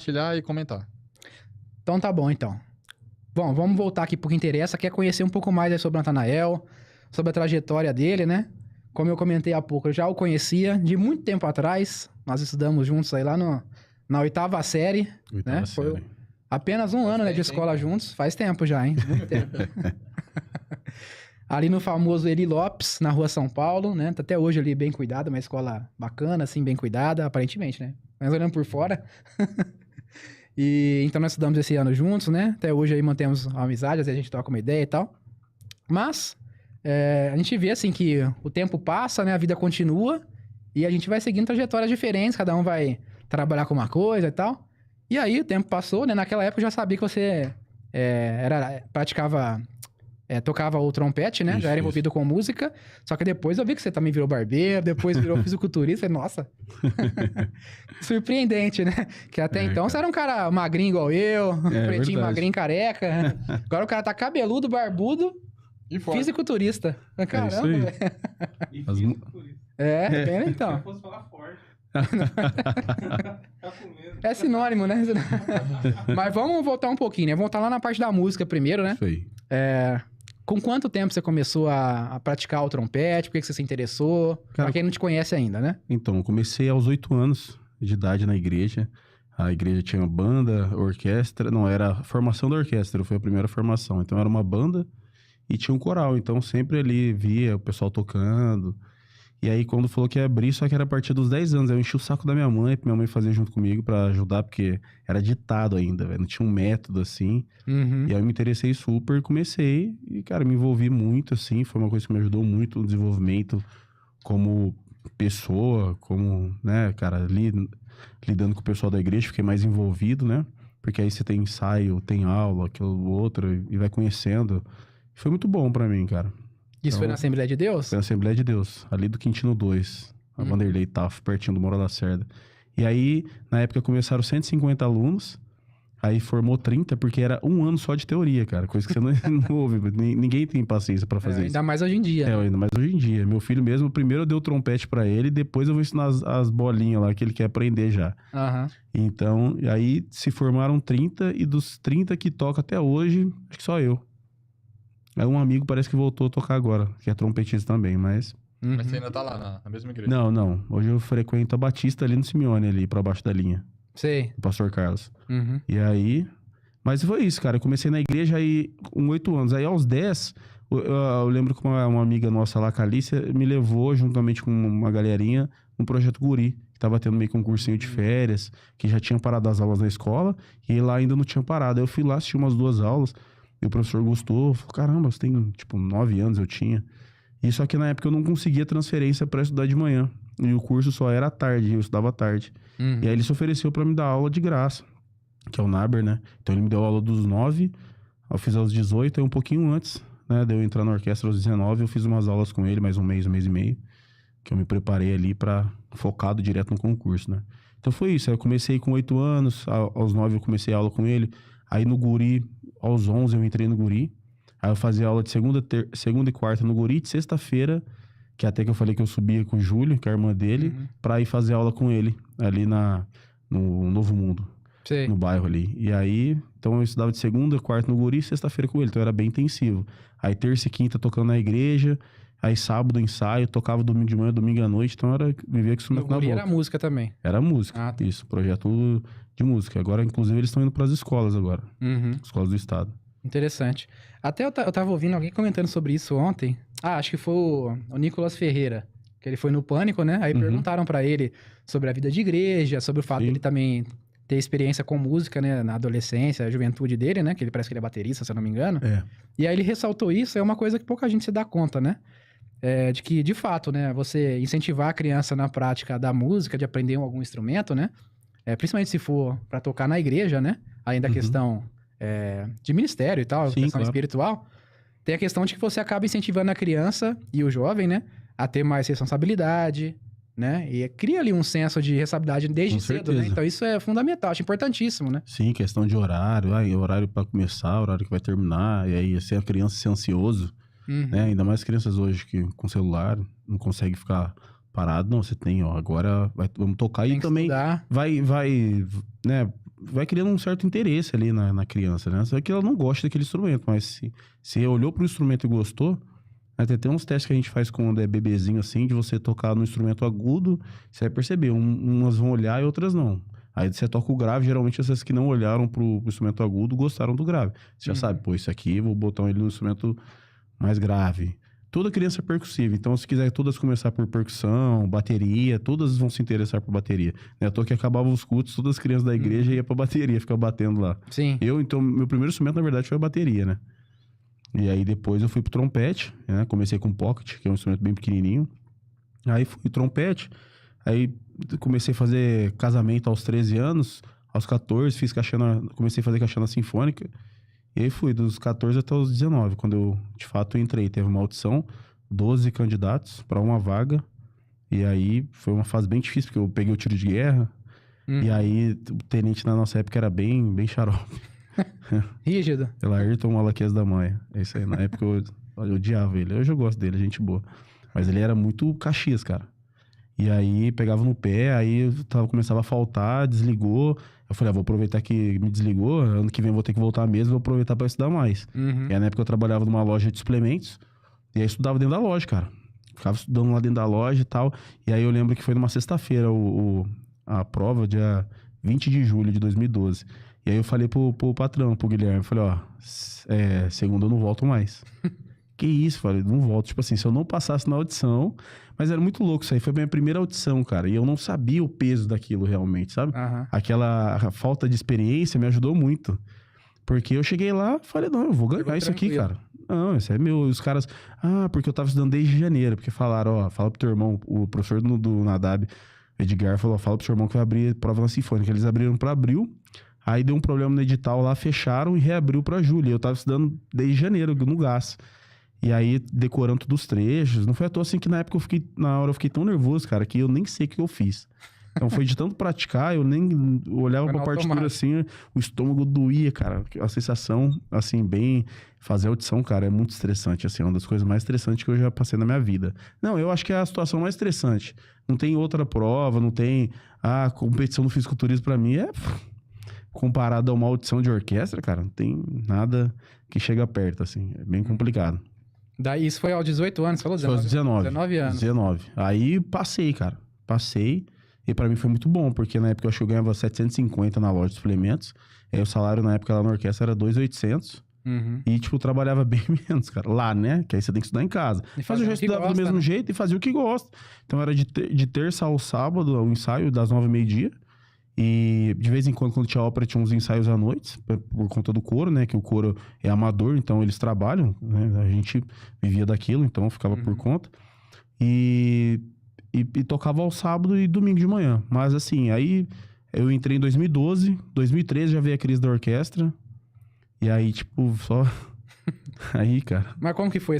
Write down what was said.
compartilhar e comentar. Então tá bom, então. Bom, vamos voltar aqui pro que interessa, que é conhecer um pouco mais aí sobre o Natanael, sobre a trajetória dele, né? Como eu comentei há pouco, eu já o conhecia de muito tempo atrás. Nós estudamos juntos aí lá na oitava série, né? Foi apenas um ano, né, de escola juntos. Faz tempo já, hein? Muito tempo. Ali no famoso Eli Lopes, na rua São Paulo, né? Tá até hoje ali bem cuidado, uma escola bacana, assim, bem cuidada, aparentemente, né? Mas olhando por fora. E então nós estudamos esse ano juntos, né? Até hoje aí mantemos a amizade, às vezes a gente troca uma ideia e tal. Mas a gente vê assim que o tempo passa, né? A vida continua e a gente vai seguindo trajetórias diferentes, cada um vai trabalhar com uma coisa e tal. E aí o tempo passou, né? Naquela época eu já sabia que você tocava o trompete, né? Isso, já era envolvido com música. Só que depois eu vi que você também virou barbeiro, depois virou fisiculturista. Nossa! Surpreendente, né? Que até então você era um cara magrinho igual eu, pretinho, verdade. magrinho, careca. Agora o cara tá cabeludo, barbudo, E forte. fisiculturista. Caramba, aí. velho. E As mu- fisiculturista. Bem Se então. eu fosse falar forte. Tá com medo. É sinônimo, né? Mas vamos voltar um pouquinho, né? Voltar lá na parte da música primeiro, né? Isso aí. Com quanto tempo você começou a praticar o trompete? Por que você se interessou? Pra Cara, quem não te conhece ainda, né? Então, eu comecei aos 8 anos de idade na igreja. A igreja tinha banda, orquestra. Não, era a formação da orquestra, foi a primeira formação. Então, era uma banda e tinha um coral. Então, sempre ali via o pessoal tocando. E aí, quando falou que ia abrir, só que era a partir dos 10 anos. Eu enchi o saco da minha mãe, pra minha mãe fazer junto comigo pra ajudar, porque era ditado ainda, velho. Não tinha um método, assim. Uhum. E aí eu me interessei super, comecei e, cara, me envolvi muito, assim. Foi uma coisa que me ajudou muito no desenvolvimento como pessoa, como, né, cara, lidando com o pessoal da igreja. Fiquei mais envolvido, né? Porque aí você tem ensaio, tem aula, aquilo outro, e vai conhecendo. Foi muito bom pra mim, cara. Isso foi Então, na Assembleia de Deus? Foi na Assembleia de Deus, ali do Quintino 2, a Vanderlei Taff, pertinho do Mora Lacerda. E aí, na época, começaram 150 alunos, aí formou 30, porque era um ano só de teoria, cara, coisa que você não ouve, ninguém tem paciência pra fazer isso. Ainda mais hoje em dia. né? Ainda mais hoje em dia. Meu filho mesmo, primeiro eu dei o trompete pra ele, depois eu vou ensinar as bolinhas lá, que ele quer aprender já. Aham. Então, e aí se formaram 30, e dos 30 que toca até hoje, acho que só eu. Aí um amigo parece que voltou a tocar agora, que é trompetista também, mas... Uhum. Mas você ainda tá lá, na mesma igreja. Não. Hoje eu frequento a Batista ali no Simeone, ali pra baixo da linha. Sei. O pastor Carlos. Uhum. E aí... Mas foi isso, cara. Eu comecei na igreja aí com 8 anos. Aí aos 10, eu lembro que uma amiga nossa lá, Calícia, me levou juntamente com uma galerinha no Projeto Guri, que tava tendo meio que um cursinho de férias, que já tinha parado as aulas na escola, e lá ainda não tinha parado. Aí eu fui lá, assisti umas 2 aulas, e o professor gostou. Falou, caramba, você tem, tipo, 9 anos eu tinha. E só que na época eu não conseguia transferência pra estudar de manhã. E o curso só era à tarde, eu estudava à tarde. Uhum. E aí ele se ofereceu pra me dar aula de graça, que é o Naber, né? Então ele me deu aula dos 9, eu fiz aos 18, aí um pouquinho antes, né? De eu entrar na orquestra aos 19, eu fiz umas aulas com ele, mais um mês e meio, que eu me preparei ali focado direto no concurso, né? Então foi isso, aí eu comecei com 8 anos, aos 9 eu comecei a aula com ele, aí no Guri, aos 11 eu entrei no Guri, aí eu fazia aula de segunda e quarta no Guri, de sexta-feira, que até que eu falei que eu subia com o Júlio, que é a irmã dele, pra ir fazer aula com ele, ali no Novo Mundo. Sei. No bairro ali. E aí, então eu estudava de segunda, quarta no Guri e sexta-feira com ele. Então era bem intensivo. Aí terça e quinta tocando na igreja. Aí sábado ensaio, tocava domingo de manhã, domingo à noite. Então era vivia com isso No na Guri boca. era música também. Era música. Ah, tá. Isso, projeto de música. Agora, inclusive, eles estão indo pras escolas agora. Uhum. Escolas do estado. Interessante. Até eu tava ouvindo alguém comentando sobre isso ontem. Acho que foi o Nicolas Ferreira, que ele foi no Pânico, né? Aí perguntaram pra ele sobre a vida de igreja, sobre o fato Sim. dele também ter experiência com música, né? Na adolescência, a juventude dele, né? Que ele parece que ele é baterista, se eu não me engano. É. E aí ele ressaltou isso, é uma coisa que pouca gente se dá conta, né? De que, de fato, né? Você incentivar a criança na prática da música, de aprender algum instrumento, né? Principalmente se for pra tocar na igreja, né? Além da questão de ministério e tal, Sim, questão claro. espiritual. Tem a questão de que você acaba incentivando a criança e o jovem, né? A ter mais responsabilidade, né? E cria ali um senso de responsabilidade desde Com cedo, né? certeza. Então isso é fundamental, acho importantíssimo, né? Sim, questão de horário. Horário pra começar, horário que vai terminar. E aí, assim, a criança ser ansioso, Uhum. né? Ainda mais crianças hoje que com celular não consegue ficar parado. Não, você tem, ó, agora vamos tocar. Tem E que também estudar. vai, né, vai criando um certo interesse ali na criança, né? Só que ela não gosta daquele instrumento, mas se olhou pro instrumento e gostou, né? Tem uns testes que a gente faz quando é bebezinho, assim, de você tocar no instrumento agudo, você vai perceber, umas vão olhar e outras não. Aí você toca o grave, geralmente essas que não olharam pro instrumento agudo gostaram do grave. Você já sabe, pô, isso aqui, vou botar ele no instrumento mais grave. Toda criança é percussiva, então se quiser todas começar por percussão, bateria, todas vão se interessar por bateria. Né? À toa que acabava os cultos, todas as crianças da igreja iam pra bateria, ficava batendo lá. Sim. Então, meu primeiro instrumento, na verdade, foi a bateria, né? E aí depois eu fui pro trompete, né? Comecei com pocket, que é um instrumento bem pequenininho. Aí fui trompete, aí comecei a fazer casamento aos 13 anos, aos 14 comecei a fazer caixana sinfônica. E aí fui dos 14 até os 19, quando eu, de fato, entrei. Teve uma audição, 12 candidatos para uma vaga. E aí foi uma fase bem difícil, porque eu peguei o tiro de guerra. E aí o tenente na nossa época era bem xarope. Rígido. Pela Ayrton Malaquias da Maia. É isso aí, na época eu odiava ele. Hoje eu gosto dele, gente boa. Mas ele era muito Caxias, cara. E aí pegava no pé, aí começava a faltar, desligou. Eu falei, vou aproveitar que me desligou, ano que vem eu vou ter que voltar mesmo, vou aproveitar pra estudar mais. E aí na época eu trabalhava numa loja de suplementos, e aí estudava dentro da loja, cara. Ficava estudando lá dentro da loja e tal. E aí eu lembro que foi numa sexta-feira a prova, dia 20 de julho de 2012. E aí eu falei pro patrão, pro Guilherme, eu falei, segunda eu não volto mais. Que isso, falei, não volto. Tipo assim, se eu não passasse na audição... Mas era muito louco isso aí, foi a minha primeira audição, cara. E eu não sabia o peso daquilo realmente, sabe? Aquela falta de experiência me ajudou muito. Porque eu cheguei lá e falei, não, eu vou ganhar isso aqui, cara. Não, isso é meu. E os caras, porque eu tava estudando desde janeiro. Porque falaram, fala pro teu irmão, o professor do Nadab, Edgar, falou, fala pro seu irmão que vai abrir prova na Sinfônica. Eles abriram pra abril, aí deu um problema no edital lá, fecharam e reabriu pra julho. Eu tava estudando desde janeiro, no gás. E aí, decorando todos os trechos. Não foi à toa assim que na época na hora eu fiquei tão nervoso, cara, que eu nem sei o que eu fiz. Então foi de tanto praticar, eu nem olhava pra partitura assim, o estômago doía, cara. A sensação, assim, fazer audição, cara, é muito estressante, assim, é uma das coisas mais estressantes que eu já passei na minha vida. Não, eu acho que é a situação mais estressante. Não tem outra prova, não tem... A competição do fisiculturismo pra mim comparado a uma audição de orquestra, cara, não tem nada que chega perto, assim, é bem complicado. Daí isso foi aos 18 anos, falou? 19, 19 anos. 19. Aí passei, cara. Passei. E pra mim foi muito bom, porque na época eu acho que eu ganhava 750 na loja de suplementos. Aí o salário na época lá na orquestra era 2.800. E, tipo, trabalhava bem menos, cara. Lá, né? Que aí você tem que estudar em casa. Mas eu já estudava do mesmo jeito e fazia o que gosta. Então era de terça ao sábado, o ensaio das 9h ao meio-dia. E de vez em quando tinha ópera, tinha uns ensaios à noite, por conta do coro, né? Que o coro é amador, então eles trabalham, né? A gente vivia daquilo, então ficava por conta. E tocava ao sábado e domingo de manhã. Mas assim, aí eu entrei em 2012, 2013 já veio a crise da orquestra. E aí, tipo, só... Aí, cara... Mas como que foi